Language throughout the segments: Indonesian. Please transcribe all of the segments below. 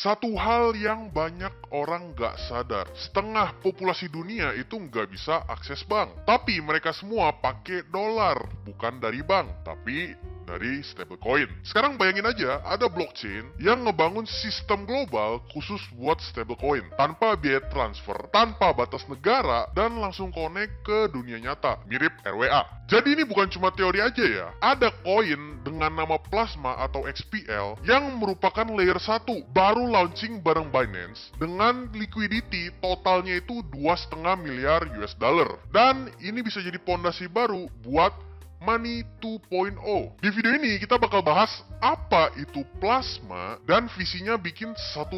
Satu hal yang banyak orang nggak sadar, setengah populasi dunia itu nggak bisa akses bank. Tapi mereka semua pakai dolar, bukan dari bank, tapi dari stablecoin. Sekarang bayangin aja, ada blockchain yang ngebangun sistem global khusus buat stablecoin, tanpa biaya transfer, tanpa batas negara, dan langsung connect ke dunia nyata, mirip RWA. Jadi ini bukan cuma teori aja ya, ada koin dengan nama Plasma atau XPL yang merupakan layer 1, baru launching bareng Binance, dengan liquidity totalnya itu 2,5 miliar US dollar. Dan ini bisa jadi pondasi baru buat Money 2.0. Di video ini kita bakal bahas apa itu plasma dan visinya bikin $1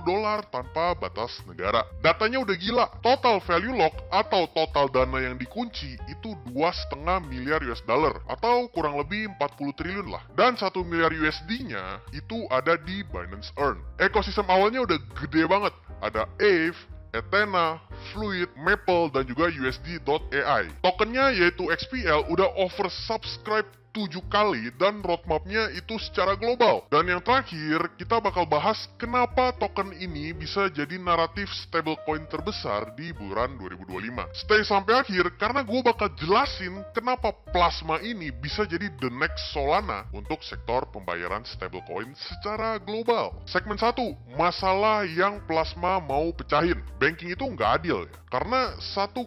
tanpa batas negara. Datanya udah gila. Total value lock atau total dana yang dikunci itu 2,5 miliar US dollar atau kurang lebih 40 triliun lah. Dan 1 miliar USD-nya itu ada di Binance Earn. Ekosistem awalnya udah gede banget. Ada Aave, Ethena, Fluid, Maple, dan juga USD.ai. Tokennya yaitu XPL udah oversubscribe 7 kali dan roadmapnya itu secara global. Dan yang terakhir, kita bakal bahas kenapa token ini bisa jadi naratif stablecoin terbesar di bulan 2025. Stay sampai akhir karena gue bakal jelasin kenapa plasma ini bisa jadi the next Solana untuk sektor pembayaran stablecoin secara global. Segmen 1, masalah yang plasma mau pecahin. Banking itu nggak adil ya, karena 1,7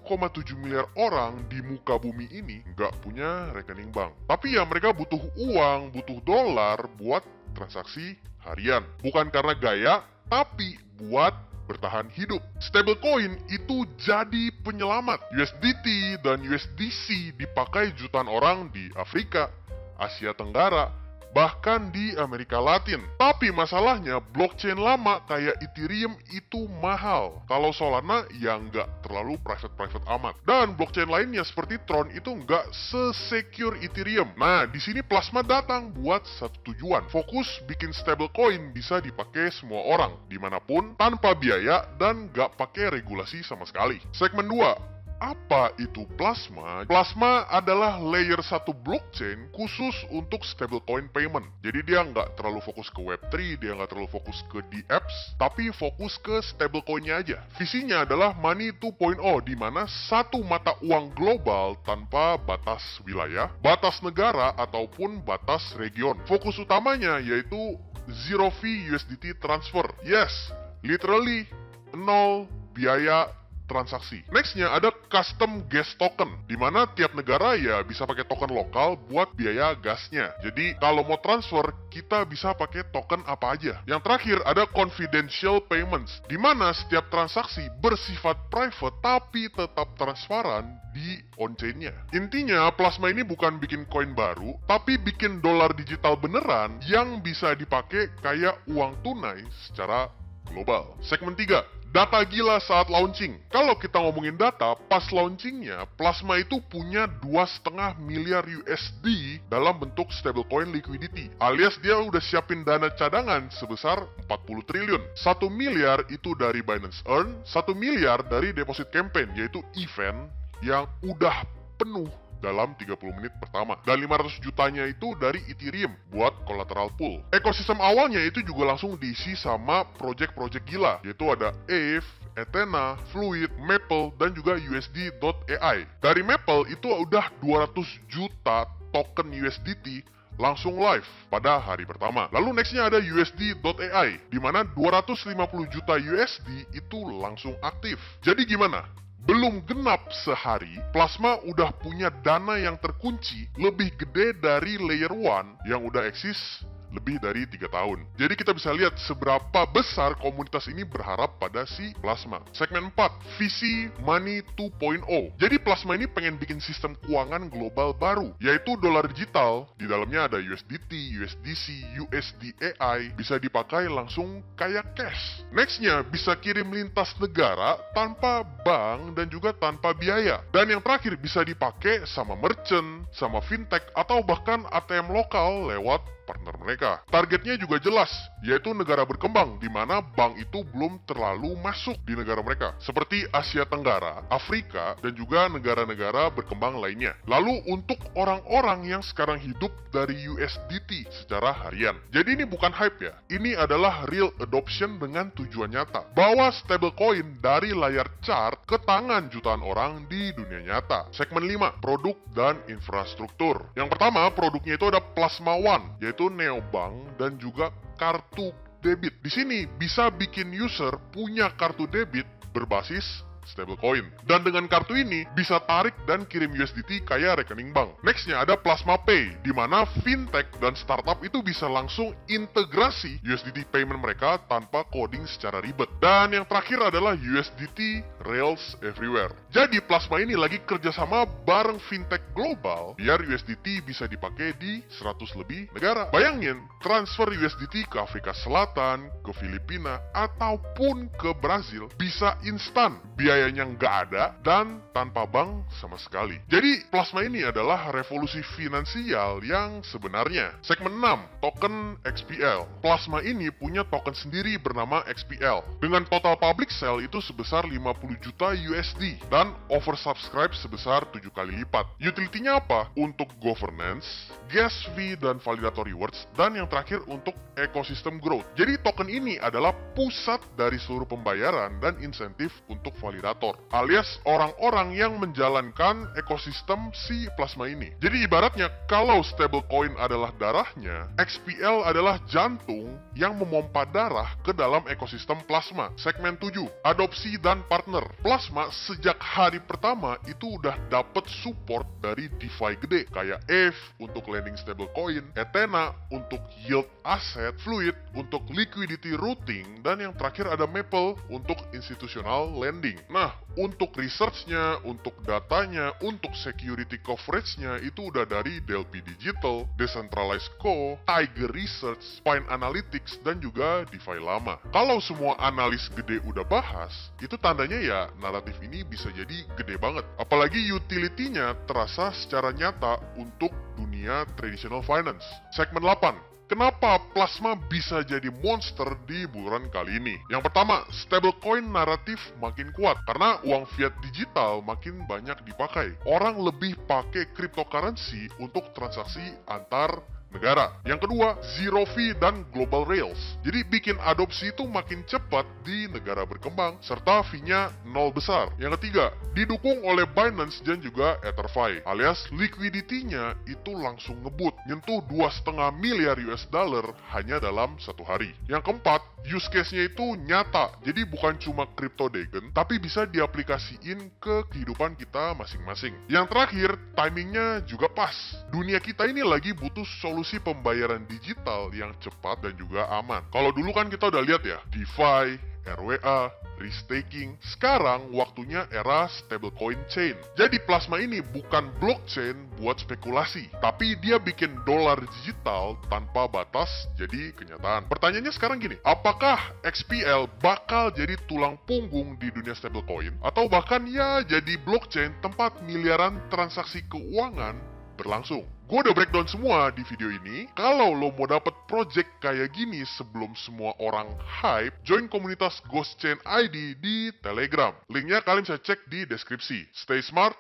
miliar orang di muka bumi ini nggak punya rekening bank. Tapi ya mereka butuh uang, butuh dolar buat transaksi harian. Bukan karena gaya, tapi buat bertahan hidup. Stablecoin itu jadi penyelamat. USDT dan USDC dipakai jutaan orang di Afrika, Asia Tenggara, bahkan di Amerika Latin. Tapi masalahnya blockchain lama kayak Ethereum itu mahal. Kalau Solana ya nggak terlalu private amat. Dan blockchain lainnya seperti Tron itu nggak se-secure Ethereum. Nah, di sini Plasma datang buat satu tujuan. Fokus bikin stablecoin bisa dipakai semua orang, dimanapun, tanpa biaya dan nggak pakai regulasi sama sekali. Segmen 2. Apa itu Plasma? Plasma adalah layer 1 blockchain khusus untuk stablecoin payment. Jadi dia nggak terlalu fokus ke Web3, dia nggak terlalu fokus ke dApps, tapi fokus ke stablecoinnya aja. Visinya adalah Money 2.0, di mana satu mata uang global tanpa batas wilayah, batas negara, ataupun batas region. Fokus utamanya yaitu Zero Fee USDT Transfer. Yes, literally, nol biaya transaksi. Nextnya ada custom gas token, di mana tiap negara ya bisa pakai token lokal buat biaya gasnya. Jadi kalau mau transfer, kita bisa pakai token apa aja. Yang terakhir ada confidential payments, di mana setiap transaksi bersifat private tapi tetap transparan di on-chain-nya. Intinya, Plasma ini bukan bikin koin baru, tapi bikin dolar digital beneran yang bisa dipakai kayak uang tunai secara global. Segmen 3. Data gila saat launching. Kalau kita ngomongin data, pas launchingnya, Plasma itu punya 2,5 miliar USD dalam bentuk stablecoin liquidity. Alias dia udah siapin dana cadangan sebesar 40 triliun. 1 miliar itu dari Binance Earn, 1 miliar dari deposit campaign, yaitu event yang udah penuh dalam 30 menit pertama. Dan 500 jutanya itu dari Ethereum buat collateral pool. Ekosistem awalnya itu juga langsung diisi sama project-project gila, yaitu ada Aave, Ethena, Fluid, Maple, dan juga USD.ai. Dari Maple itu udah 200 juta token USDT langsung live pada hari pertama. Lalu nextnya ada USD.ai, di mana 250 juta USD itu langsung aktif. Jadi gimana? Belum genap sehari, Plasma udah punya dana yang terkunci lebih gede dari layer 1 yang udah eksis lebih dari 3 tahun. Jadi kita bisa lihat seberapa besar komunitas ini berharap pada si Plasma. Segmen 4, visi Money 2.0. Jadi Plasma ini pengen bikin sistem keuangan global baru, yaitu dolar digital. Di dalamnya ada USDT, USDC, USDAI, bisa dipakai langsung kayak cash. Nextnya, bisa kirim lintas negara tanpa bank dan juga tanpa biaya. Dan yang terakhir, bisa dipakai sama merchant, sama fintech, atau bahkan ATM lokal lewat partner mereka. mereka. Targetnya juga jelas, yaitu negara berkembang di mana bank itu belum terlalu masuk di negara mereka, seperti Asia Tenggara, Afrika, dan juga negara-negara berkembang lainnya. Lalu untuk orang-orang yang sekarang hidup dari USDT secara harian. Jadi ini bukan hype ya, ini adalah real adoption dengan tujuan nyata. Bawa stablecoin dari layar chart ke tangan jutaan orang di dunia nyata. Segmen 5, produk dan infrastruktur. Yang pertama, produknya itu ada Plasma One, yaitu neobank dan juga kartu debit. Di sini bisa bikin user punya kartu debit berbasis stablecoin. Dan dengan kartu ini bisa tarik dan kirim USDT kayak rekening bank. Nextnya ada Plasma Pay, di mana fintech dan startup itu bisa langsung integrasi USDT payment mereka tanpa coding secara ribet. Dan yang terakhir adalah USDT Rails Everywhere. Jadi Plasma ini lagi kerjasama bareng fintech global biar USDT bisa dipakai di 100 lebih negara. Bayangin, transfer USDT ke Afrika Selatan, ke Filipina, ataupun ke Brazil bisa instan. Biayanya nggak ada dan tanpa bank sama sekali. Jadi Plasma ini adalah revolusi finansial yang sebenarnya. Segmen 6, token XPL. Plasma ini punya token sendiri bernama XPL. Dengan total public sale itu sebesar 50 juta USD dan oversubscribe sebesar 7 kali lipat. Utility-nya apa? Untuk governance, gas fee dan validator rewards, dan yang terakhir untuk ekosistem growth. Jadi token ini adalah pusat dari seluruh pembayaran dan insentif untuk validator, alias orang-orang yang menjalankan ekosistem si Plasma ini. Jadi ibaratnya kalau stablecoin adalah darahnya, XPL adalah jantung yang memompa darah ke dalam ekosistem Plasma. Segmen 7, adopsi dan partner. Plasma sejak hari pertama itu udah dapet support dari DeFi gede kayak Aave untuk lending stablecoin, Ethena untuk yield asset, Fluid untuk liquidity routing, dan yang terakhir ada Maple untuk institutional lending. Nah, untuk research-nya, untuk datanya, untuk security coverage-nya itu udah dari Delphi Digital, Decentralized Co, Tiger Research, Spine Analytics, dan juga DeFi lama. Kalau semua analis gede udah bahas, itu tandanya ya naratif ini bisa jadi gede banget. Apalagi utility-nya terasa secara nyata untuk dunia traditional finance. Segmen 8. Kenapa Plasma bisa jadi monster di bulan kali ini? Yang pertama, stablecoin naratif makin kuat karena uang fiat digital makin banyak dipakai. Orang lebih pakai cryptocurrency untuk transaksi antar negara. Yang kedua, zero fee dan global rails. Jadi bikin adopsi itu makin cepat di negara berkembang, serta fee-nya nol besar. Yang ketiga, didukung oleh Binance dan juga EtherFi, alias liquidity-nya itu langsung ngebut, nyentuh 2,5 miliar US dollar hanya dalam satu hari. Yang keempat, use case-nya itu nyata, jadi bukan cuma crypto dagon, tapi bisa diaplikasiin ke kehidupan kita masing-masing. Yang terakhir, timingnya juga pas. Dunia kita ini lagi butuh solusi pembayaran digital yang cepat dan juga aman. Kalau dulu kan kita udah lihat ya, DeFi, RWA, restaking. Sekarang waktunya era stablecoin chain. Jadi Plasma ini bukan blockchain buat spekulasi, tapi dia bikin dolar digital tanpa batas jadi kenyataan. Pertanyaannya sekarang gini, apakah XPL bakal jadi tulang punggung di dunia stablecoin? Atau bahkan ya jadi blockchain tempat miliaran transaksi keuangan berlangsung? Gue udah breakdown semua di video ini. Kalau lo mau dapet project kayak gini sebelum semua orang hype, join komunitas Ghost Chain ID di Telegram. Linknya kalian bisa cek di deskripsi. Stay smart,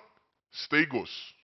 stay ghost.